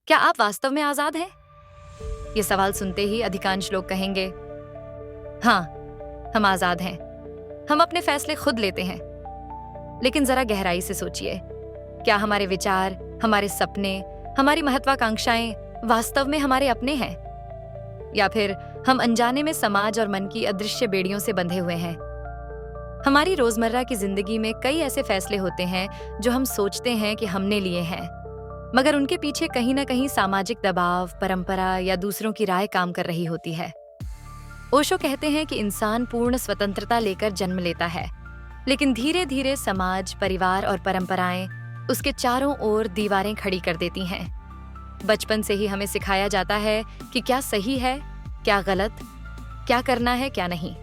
क्या आप वास्तव में आजाद हैं? ये सवाल सुनते ही अधिकांश लोग कहेंगे, हाँ, हम आजाद हैं। हम अपने फैसले खुद लेते हैं। लेकिन जरा गहराई से सोचिए, क्या हमारे विचार, हमारे सपने, हमारी महत्वाकांक्षाएं वास्तव में हमारे अपने हैं? या फिर हम अनजाने में समाज और मन की अदृश्य बेड़ियों से बंधे हुए हैं? हमारी रोजमर्रा की जिंदगी में कई ऐसे फैसले होते हैं जो हम सोचते हैं कि हमने लिए हैं, मगर उनके पीछे कहीं ना कहीं सामाजिक दबाव, परंपरा या दूसरों की राय काम कर रही होती है। ओशो कहते हैं कि इंसान पूर्ण स्वतंत्रता लेकर जन्म लेता है, लेकिन धीरे धीरे समाज, परिवार और परंपराएं उसके चारों ओर दीवारें खड़ी कर देती हैं। बचपन से ही हमें सिखाया जाता है कि क्या सही है, क्या गलत, क्या करना है, क्या नहीं।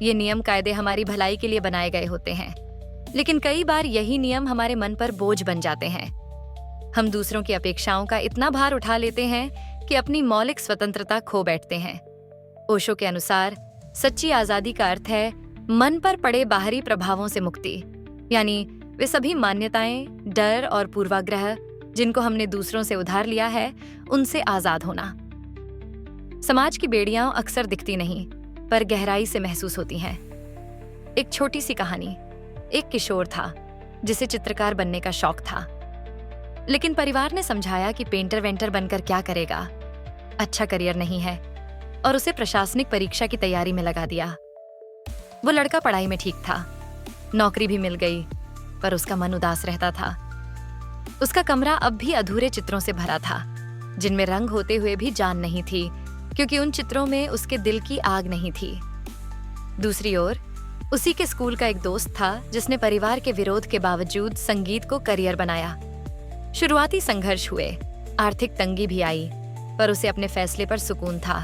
ये नियम कायदे हमारी भलाई के लिए बनाए गए होते हैं, लेकिन कई बार यही नियम हमारे मन पर बोझ बन जाते हैं। हम दूसरों की अपेक्षाओं का इतना भार उठा लेते हैं कि अपनी मौलिक स्वतंत्रता खो बैठते हैं। ओशो के अनुसार सच्ची आजादी का अर्थ है मन पर पड़े बाहरी प्रभावों से मुक्ति, यानी वे सभी मान्यताएं, डर और पूर्वाग्रह जिनको हमने दूसरों से उधार लिया है, उनसे आजाद होना। समाज की बेड़ियां अक्सर दिखती नहीं, पर गहराई से महसूस होती हैं। एक छोटी सी कहानी। एक किशोर था जिसे चित्रकार बनने का शौक था, लेकिन परिवार ने समझाया कि पेंटर वेंटर बनकर क्या करेगा, अच्छा करियर नहीं है, और उसे प्रशासनिक परीक्षा की तैयारी में लगा दिया। वो लड़का पढ़ाई में ठीक था, नौकरी भी मिल गई, पर उसका मन उदास रहता था। उसका कमरा अब भी अधूरे चित्रों से भरा था, जिनमें रंग होते हुए भी जान नहीं थी, क्योंकि उन चित्रों में उसके दिल की आग नहीं थी। दूसरी ओर उसी के स्कूल का एक दोस्त था जिसने परिवार के विरोध के बावजूद संगीत को करियर बनाया। शुरुआती संघर्ष हुए, आर्थिक तंगी भी आई, पर उसे अपने फैसले पर सुकून था।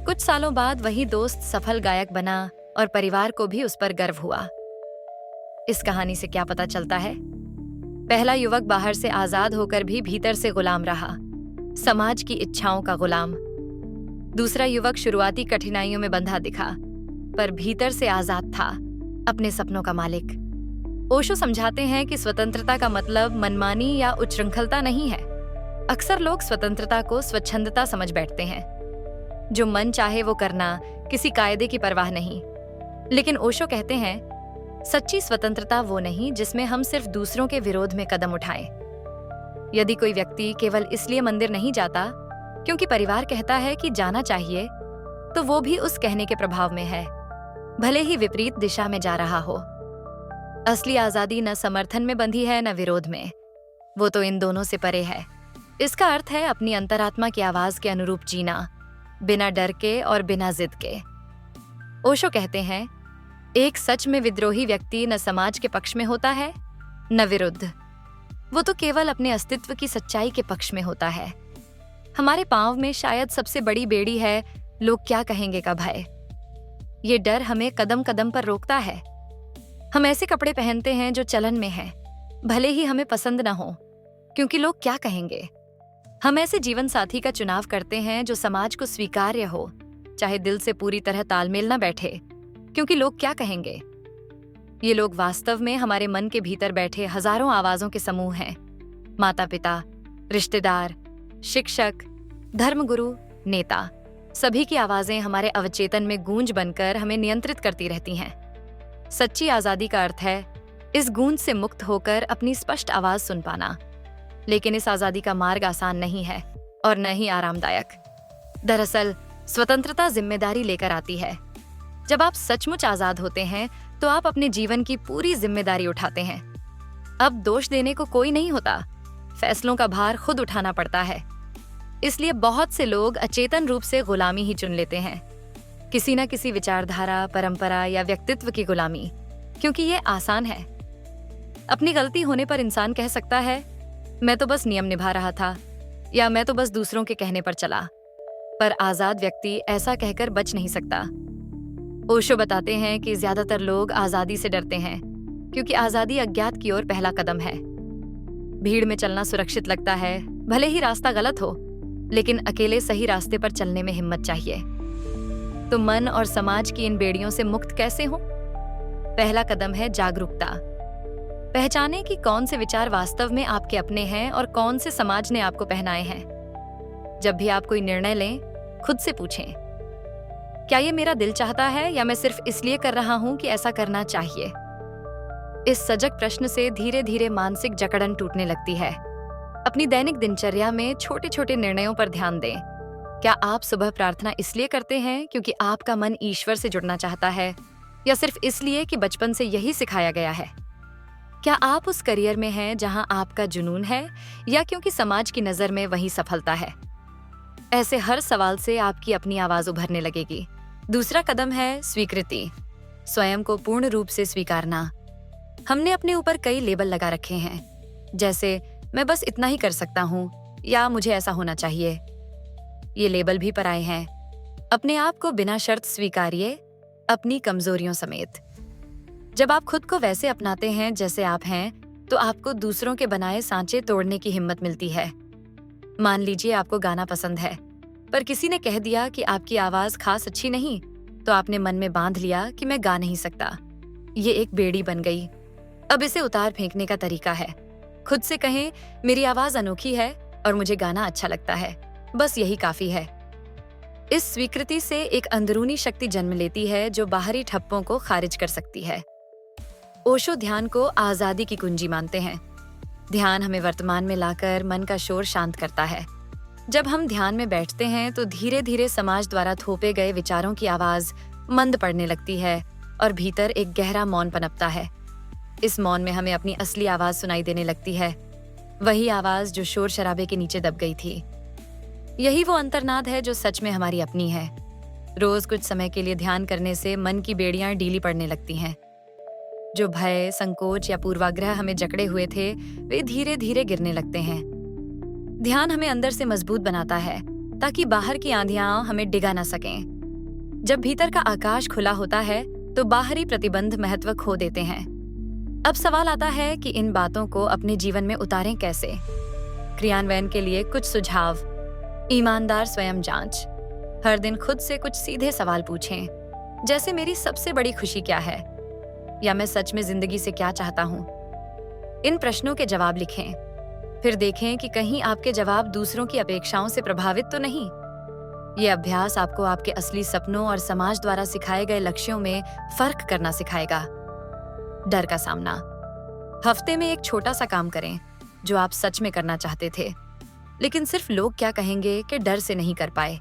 कुछ सालों बाद वही दोस्त सफल गायक बना और परिवार को भी उस पर गर्व हुआ। इस कहानी से क्या पता चलता है? पहला युवक बाहर से आजाद होकर भी भीतर से गुलाम रहा, समाज की इच्छाओं का गुलाम। दूसरा युवक शुरुआती कठिनाइयों में बंधा दिखा, पर भीतर से आजाद था, अपने सपनों का मालिक। ओशो समझाते हैं कि स्वतंत्रता का मतलब मनमानी या उच्छृंखलता नहीं है। अक्सर लोग स्वतंत्रता को स्वच्छंदता समझ बैठते हैं, जो मन चाहे वो करना, किसी कायदे की परवाह नहीं। लेकिन ओशो कहते हैं, सच्ची स्वतंत्रता वो नहीं जिसमें हम सिर्फ दूसरों के विरोध में कदम उठाएं। यदि कोई व्यक्ति केवल इसलिए मंदिर नहीं जाता क्योंकि परिवार कहता है कि जाना चाहिए, तो वो भी उस कहने के प्रभाव में है, भले ही विपरीत दिशा में जा रहा हो। असली आजादी न समर्थन में बंधी है, न विरोध में। वो तो इन दोनों से परे है। इसका अर्थ है अपनी अंतरात्मा की आवाज के अनुरूप जीना, बिना डर के और बिना जिद के। ओशो कहते हैं, एक सच में विद्रोही व्यक्ति न समाज के पक्ष में होता है, न विरुद्ध। वो तो केवल अपने अस्तित्व की सच्चाई के पक्ष में होता है। हमारे पांव में शायद सबसे बड़ी बेड़ी है लोग क्या कहेंगे का भय। ये डर हमें कदम कदम पर रोकता है। हम ऐसे कपड़े पहनते हैं जो चलन में हैं, भले ही हमें पसंद न हो, क्योंकि लोग क्या कहेंगे। हम ऐसे जीवन साथी का चुनाव करते हैं जो समाज को स्वीकार्य हो, चाहे दिल से पूरी तरह तालमेल न बैठे, क्योंकि लोग क्या कहेंगे। ये लोग वास्तव में हमारे मन के भीतर बैठे हजारों आवाजों के समूह हैं। माता पिता, रिश्तेदार, शिक्षक, धर्मगुरु, नेता, सभी की आवाजें हमारे अवचेतन में गूंज बनकर हमें नियंत्रित करती रहती हैं। सच्ची आजादी का अर्थ है इस गूंज से मुक्त होकर अपनी स्पष्ट आवाज सुन पाना। लेकिन इस आजादी का मार्ग आसान नहीं है और न ही आरामदायक। दरअसल स्वतंत्रता जिम्मेदारी लेकर आती है। जब आप सचमुच आजाद होते हैं तो आप अपने जीवन की पूरी जिम्मेदारी उठाते हैं। अब दोष देने को कोई नहीं होता, फैसलों का भार खुद उठाना पड़ता है। इसलिए बहुत से लोग अचेतन रूप से गुलामी ही चुन लेते हैं, किसी न किसी विचारधारा, परंपरा या व्यक्तित्व की गुलामी, क्योंकि ये आसान है। अपनी गलती होने पर इंसान कह सकता है, मैं तो बस नियम निभा रहा था, या मैं तो बस दूसरों के कहने पर चला। पर आजाद व्यक्ति ऐसा कहकर बच नहीं सकता। ओशो बताते हैं कि ज्यादातर लोग आजादी से डरते हैं, क्योंकि आजादी अज्ञात की ओर पहला कदम है। भीड़ में चलना सुरक्षित लगता है, भले ही रास्ता गलत हो, लेकिन अकेले सही रास्ते पर चलने में हिम्मत चाहिए। तो मन और समाज की इन बेड़ियों से मुक्त कैसे हो? पहला कदम है जागरूकता। पहचानें कि कौन से विचार वास्तव में आपके अपने हैं और कौन से समाज ने आपको पहनाए हैं। जब भी आप कोई निर्णय लें, खुद से पूछें, क्या ये मेरा दिल चाहता है या मैं सिर्फ इसलिए कर रहा हूं कि ऐसा करना चाहिए। इस सजग प्रश्न से धीरे धीरे मानसिक जकड़न टूटने लगती है। अपनी दैनिक दिनचर्या में छोटे छोटे निर्णयों पर ध्यान दें। क्या आप सुबह प्रार्थना इसलिए करते हैं क्योंकि आपका मन ईश्वर से जुड़ना चाहता है, या सिर्फ इसलिए कि बचपन से यही सिखाया गया है? क्या आप उस करियर में हैं जहां आपका जुनून है, या क्योंकि समाज की नजर में वही सफलता है? ऐसे हर सवाल से आपकी अपनी आवाज उभरने लगेगी। दूसरा कदम है स्वीकृति, स्वयं को पूर्ण रूप से स्वीकारना। हमने अपने ऊपर कई लेबल लगा रखे हैं, जैसे मैं बस इतना ही कर सकता हूँ या मुझे ऐसा होना चाहिए। ये लेबल भी पराये हैं। अपने आप को बिना शर्त स्वीकारिए, अपनी कमजोरियों समेत। जब आप खुद को वैसे अपनाते हैं जैसे आप हैं, तो आपको दूसरों के बनाए सांचे तोड़ने की हिम्मत मिलती है। मान लीजिए आपको गाना पसंद है, पर किसी ने कह दिया कि आपकी आवाज खास अच्छी नहीं, तो आपने मन में बांध लिया कि मैं गा नहीं सकता। ये एक बेड़ी बन गई। अब इसे उतार फेंकने का तरीका है, खुद से कहें, मेरी आवाज अनोखी है और मुझे गाना अच्छा लगता है, बस यही काफी है। इस स्वीकृति से एक अंदरूनी शक्ति जन्म लेती है जो बाहरी ठप्पों को खारिज कर सकती है। ओशो ध्यान को आजादी की कुंजी मानते हैं। ध्यान हमें वर्तमान में लाकर मन का शोर शांत करता है। जब हम ध्यान में बैठते हैं तो धीरे धीरे समाज द्वारा थोपे गए विचारों की आवाज मंद पड़ने लगती है और भीतर एक गहरा मौन पनपता है। इस मौन में हमें अपनी असली आवाज सुनाई देने लगती है, वही आवाज जो शोर शराबे के नीचे दब गई थी। यही वो अंतर्नाद है जो सच में हमारी अपनी है। रोज कुछ समय के लिए ध्यान करने से मन की बेड़ियां ढीली पड़ने लगती हैं। जो भय, संकोच या पूर्वाग्रह हमें जकड़े हुए थे, वे धीरे धीरे गिरने लगते हैं। ध्यान हमें अंदर से मजबूत बनाता है ताकि बाहर की आंधियां हमें डिगा न सकें। जब भीतर का आकाश खुला होता है तो बाहरी प्रतिबंध महत्व खो देते हैं। अब सवाल आता है कि इन बातों को अपने जीवन में उतारें कैसे। क्रियान्वयन के लिए कुछ सुझाव। ईमानदार स्वयं जांच। हर दिन खुद से कुछ सीधे सवाल पूछें, जैसे मेरी सबसे बड़ी खुशी क्या है, या मैं सच में जिंदगी से क्या चाहता हूँ। इन प्रश्नों के जवाब लिखें, फिर देखें कि कहीं आपके जवाब दूसरों की अपेक्षाओं से प्रभावित तो नहीं। ये अभ्यास आपको आपके असली सपनों और समाज द्वारा सिखाए गए लक्ष्यों में फर्क करना सिखाएगा। डर का सामना। हफ्ते में एक छोटा सा काम करें जो आप सच में करना चाहते थे, लेकिन सिर्फ लोग क्या कहेंगे के डर से नहीं कर पाए।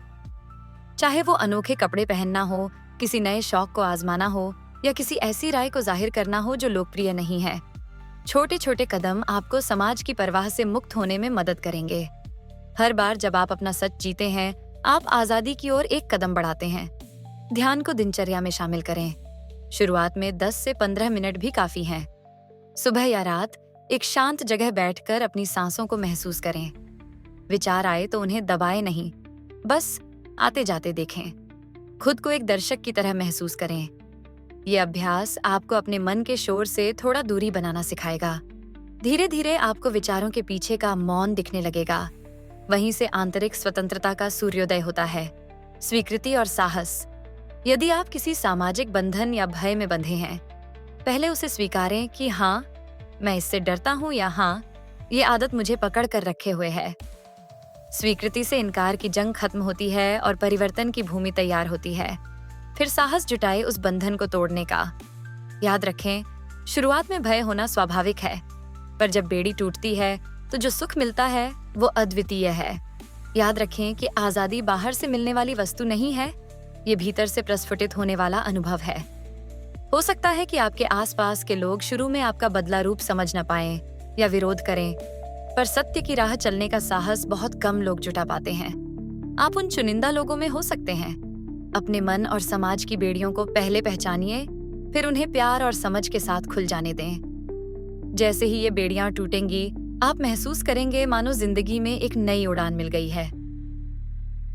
चाहे वो अनोखे कपड़े पहनना हो, किसी नए शौक को आजमाना हो, या किसी ऐसी राय को जाहिर करना हो जो लोकप्रिय नहीं है। छोटे छोटे कदम आपको समाज की परवाह से मुक्त होने में मदद करेंगे। हर बार जब आप अपना सच जीते हैं, आप आजादी की ओर एक कदम बढ़ाते हैं। ध्यान को दिनचर्या में शामिल करें। शुरुआत में 10 से 15 मिनट भी काफी हैं। सुबह या रात एक शांत जगह बैठकर अपनी सांसों को महसूस करें। विचार आए तो उन्हें दबाएं नहीं, बस आते जाते देखें। खुद को एक दर्शक की तरह महसूस करें। ये अभ्यास आपको अपने मन के शोर से थोड़ा दूरी बनाना सिखाएगा। धीरे धीरे आपको विचारों के पीछे का मौन दिखने लगेगा। वहीं से आंतरिक स्वतंत्रता का सूर्योदय होता है। स्वीकृति और साहस। यदि आप किसी सामाजिक बंधन या भय में बंधे हैं, पहले उसे स्वीकारें कि हाँ, मैं इससे डरता हूँ, या हाँ, ये आदत मुझे पकड़ कर रखे हुए है। स्वीकृति से इनकार की जंग खत्म होती है और परिवर्तन की भूमि तैयार होती है। फिर साहस जुटाए उस बंधन को तोड़ने का। याद रखें, शुरुआत में भय होना स्वाभाविक है, पर जब बेड़ी टूटती है तो जो सुख मिलता है वो अद्वितीय है। याद रखें कि आजादी बाहर से मिलने वाली वस्तु नहीं है, ये भीतर से प्रस्फुटित होने वाला अनुभव है। हो सकता है कि आपके आसपास के लोग शुरू में आपका बदला रूप समझ न पाएं या विरोध करें, पर सत्य की राह चलने का साहस बहुत कम लोग जुटा पाते हैं। आप उन चुनिंदा लोगों में हो सकते हैं। अपने मन और समाज की बेड़ियों को पहले पहचानिए, फिर उन्हें प्यार और समझ के साथ खुल जाने दें। जैसे ही ये बेड़ियां टूटेंगी, आप महसूस करेंगे मानो जिंदगी में एक नई उड़ान मिल गई है।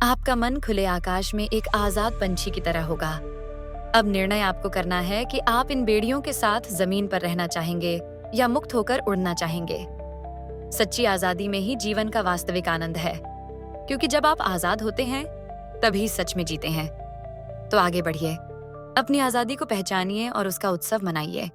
आपका मन खुले आकाश में एक आजाद पंछी की तरह होगा। अब निर्णय आपको करना है कि आप इन बेड़ियों के साथ जमीन पर रहना चाहेंगे या मुक्त होकर उड़ना चाहेंगे। सच्ची आजादी में ही जीवन का वास्तविक आनंद है, क्योंकि जब आप आजाद होते हैं तभी सच में जीते हैं। तो आगे बढ़िए, अपनी आजादी को पहचानिए और उसका उत्सव मनाइए।